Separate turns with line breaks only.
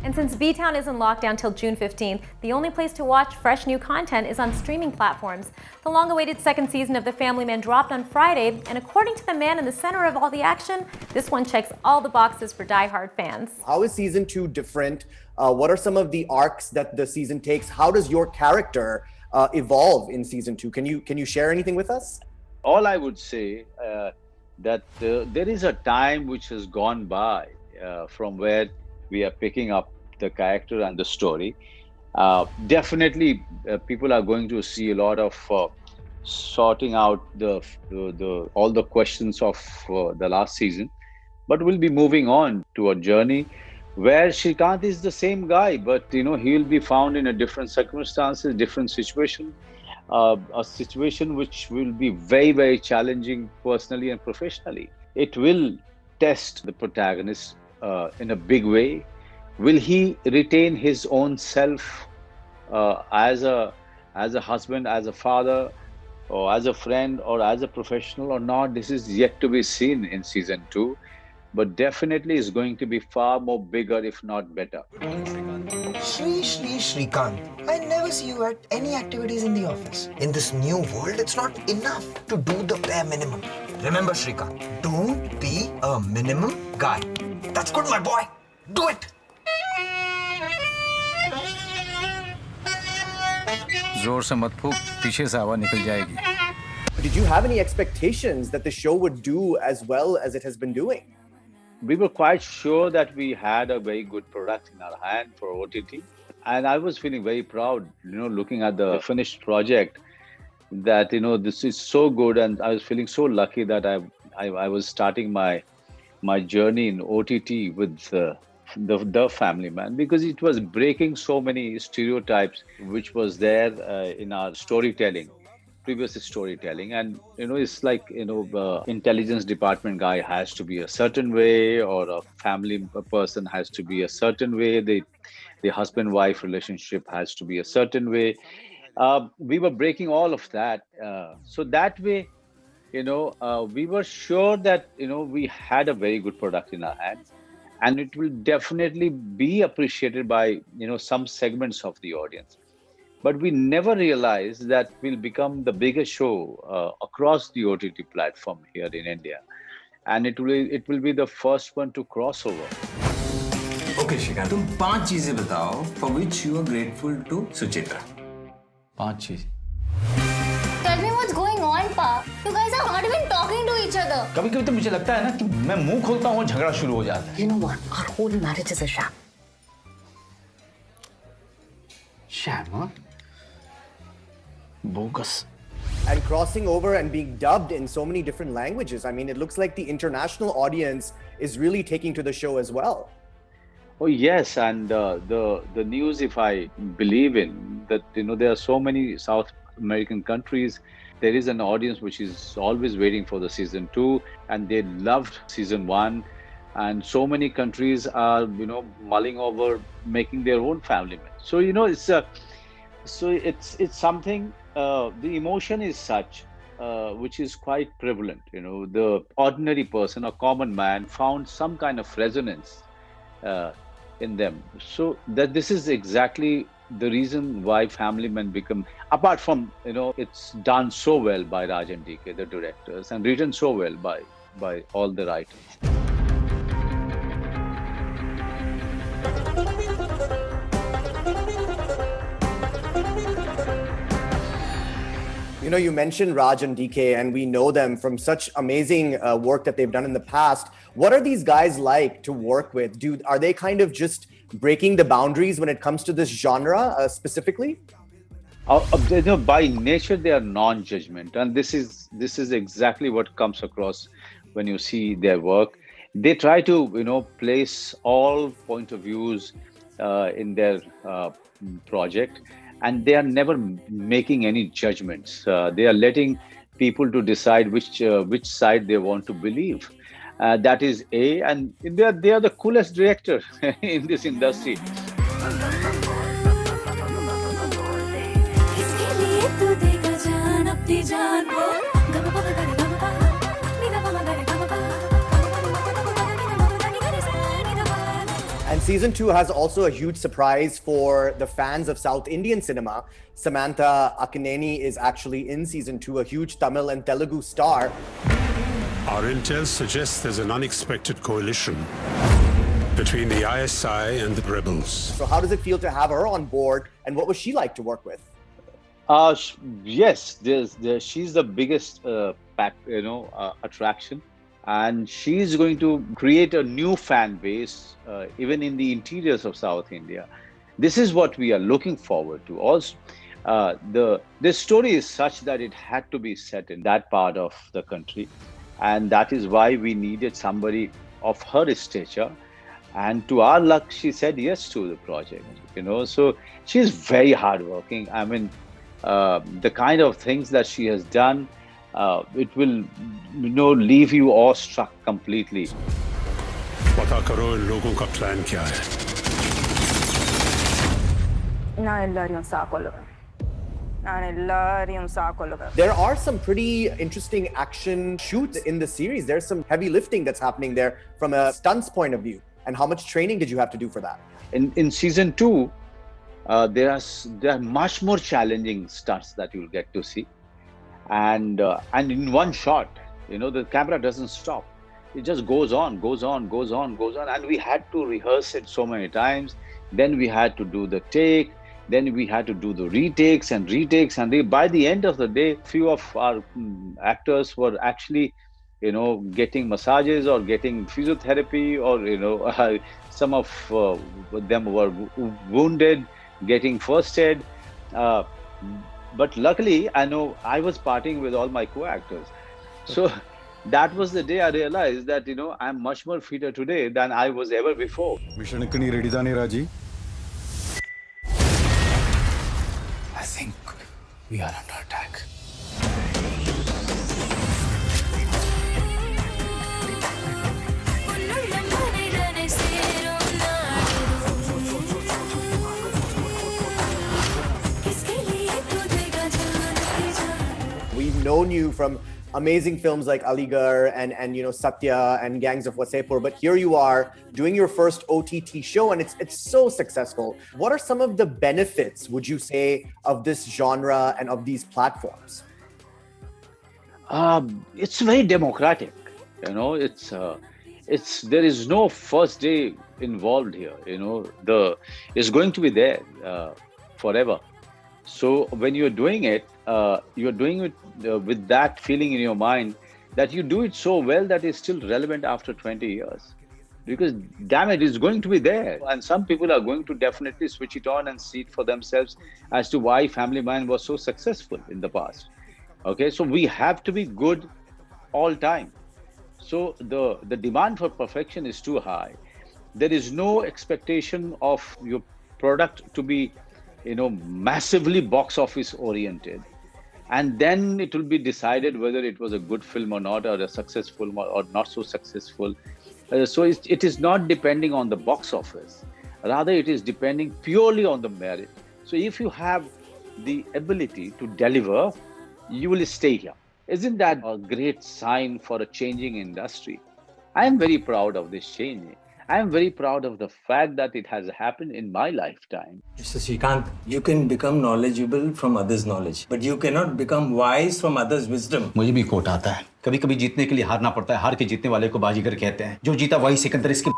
And since B-Town is in lockdown till June 15th, the only place to watch fresh new content is on streaming platforms. The long-awaited second season of The Family Man dropped on Friday, and according to the man in the center of all the action, this one checks all the boxes for die-hard fans.
How is season 2 different? What are some of the arcs that the season takes? How does your character evolve in season 2? Can you share anything with us?
All I would say that there is a time which has gone by from where we are picking up the character and the story. Definitely, people are going to see a lot of sorting out all the questions of the last season, but we'll be moving on to a journey where Shrikant is the same guy, but he will be found in a different circumstances, different situation, a situation which will be very, very challenging personally and professionally. It will test the protagonist in a big way. Will he retain his own self as a husband, as a father, or as a friend, or as a professional or not? This is yet to be seen in season 2, but definitely is going to be far more bigger, if not better.
Shrikant, I never see you at any activities in the office. In this new world, it's not enough to do the bare minimum. Remember, Shrikant, don't be a minimum guy. That's good, my boy. Do it.
जोर से मत फूक, पीछे से हवा निकल जाएगी.
Did you have any expectations that the show would do as well as it has been doing?
We were quite sure that we had a very good product in our hand for OTT. And I was feeling very proud, looking at the finished project, that, this is so good. And I was feeling so lucky that I was starting my journey in OTT with the Family Man, because it was breaking so many stereotypes which was there in our previous storytelling. And it's like intelligence department guy has to be a certain way, or a family person has to be a certain way, the husband-wife relationship has to be a certain way. We were breaking all of that, so that way we were sure that we had a very good product in our hands, and it will definitely be appreciated by some segments of the audience. But we never realized that we'll become the biggest show across the OTT platform here in India, and it will be the first one to cross over.
Okay, Shrikant, तुम 5 चीजें बताओ for which you are grateful to Suchitra.
5 चीज.
Tell me what's going on, Pa. You guys are not even talking to each other.
कभी-कभी तो मुझे लगता है ना कि मैं मुंह खोलता हूँ और झगड़ा शुरू हो जाता है.
You know what? Our whole marriage is a sham.
Sham, huh? Bogus.
And crossing over and being dubbed in so many different languages. I mean, it looks like the international audience is really taking to the show as well.
Oh yes, and the news, if I believe in, that there are so many South American countries, there is an audience which is always waiting for the season 2, and they loved season 1, and so many countries are mulling over making their own Family Man. So it's something. The emotion is such which is quite prevalent. The ordinary person, a common man, found some kind of resonance in them. So that this is exactly the reason why Family Man become, apart from it's done so well by Raj and DK, the directors, and written so well by all the writers.
You mentioned Raj and DK, and we know them from such amazing work that they've done in the past. What are these guys like to work with? Are they kind of just breaking the boundaries when it comes to this genre specifically?
By nature, they are non-judgment, and this is exactly what comes across when you see their work. They try to place all point of views in their project. And they are never making any judgments. They are letting people to decide which side they want to believe. That is A, and they are the coolest director in this industry.
And season 2 has also a huge surprise for the fans of South Indian cinema. Samantha Akineni is actually in season 2, a huge Tamil and Telugu star.
Our intel suggests there's an unexpected coalition between the ISI and the rebels.
So how does it feel to have her on board, and what was she like to work with?
Yes, she's the biggest attraction, and she's going to create a new fan base even in the interiors of South India. This is what we are looking forward to. Also, this story is such that it had to be set in that part of the country, and that is why we needed somebody of her stature. And to our luck, she said yes to the project. So she's very hardworking. I mean, the kind of things that she has done, it will, leave you awestruck completely.
पता करो इन लोगों का plan क्या है?
There are some pretty interesting action shoots in the series. There's some heavy lifting that's happening there from a stunts point of view. And how much training did you have to do for that?
In season 2, there are much more challenging stunts that you'll get to see, and in one shot, the camera doesn't stop. It just goes on, and we had to rehearse it so many times. Then we had to do the take. Then we had to do the retakes, and by the end of the day, few of our actors were actually, getting massages or getting physiotherapy, or some of them were wounded, getting first aid. But luckily, I know I was partying with all my co-actors. So that was the day I realized that, I'm much more fitter today than I was ever before.
Mission ready tha Raji?
I think we are under attack.
We've known you from amazing films like Aligarh and Satya and Gangs of Wasseypur, but here you are doing your first OTT show, and it's so successful. What are some of the benefits, would you say, of this genre and of these platforms?
It's very democratic. There is no first day involved here. It's going to be there forever. So when you're doing it, with that feeling in your mind that you do it so well that it's still relevant after 20 years. Because damn it, it's going to be there. And some people are going to definitely switch it on and see it for themselves as to why Family Man was so successful in the past. Okay, so we have to be good all time. So the demand for perfection is too high. There is no expectation of your product to be massively box office oriented, and then it will be decided whether it was a good film or not, or a successful or not so successful. So it is not depending on the box office, rather it is depending purely on the merit. So if you have the ability to deliver, you will stay here. Isn't that a great sign for a changing industry? I am very proud of this change. I am very proud of the fact that it has happened in my lifetime.
Mr. Srikanth, you can become knowledgeable from others' knowledge, but you cannot become wise from others' wisdom.
मुझे भी coat आता है, कभी कभी जीतने के लिए हारना पड़ता है, हार के जीतने वाले को बाजीगर कहते हैं, जो जीता वही सिकंदर। इसके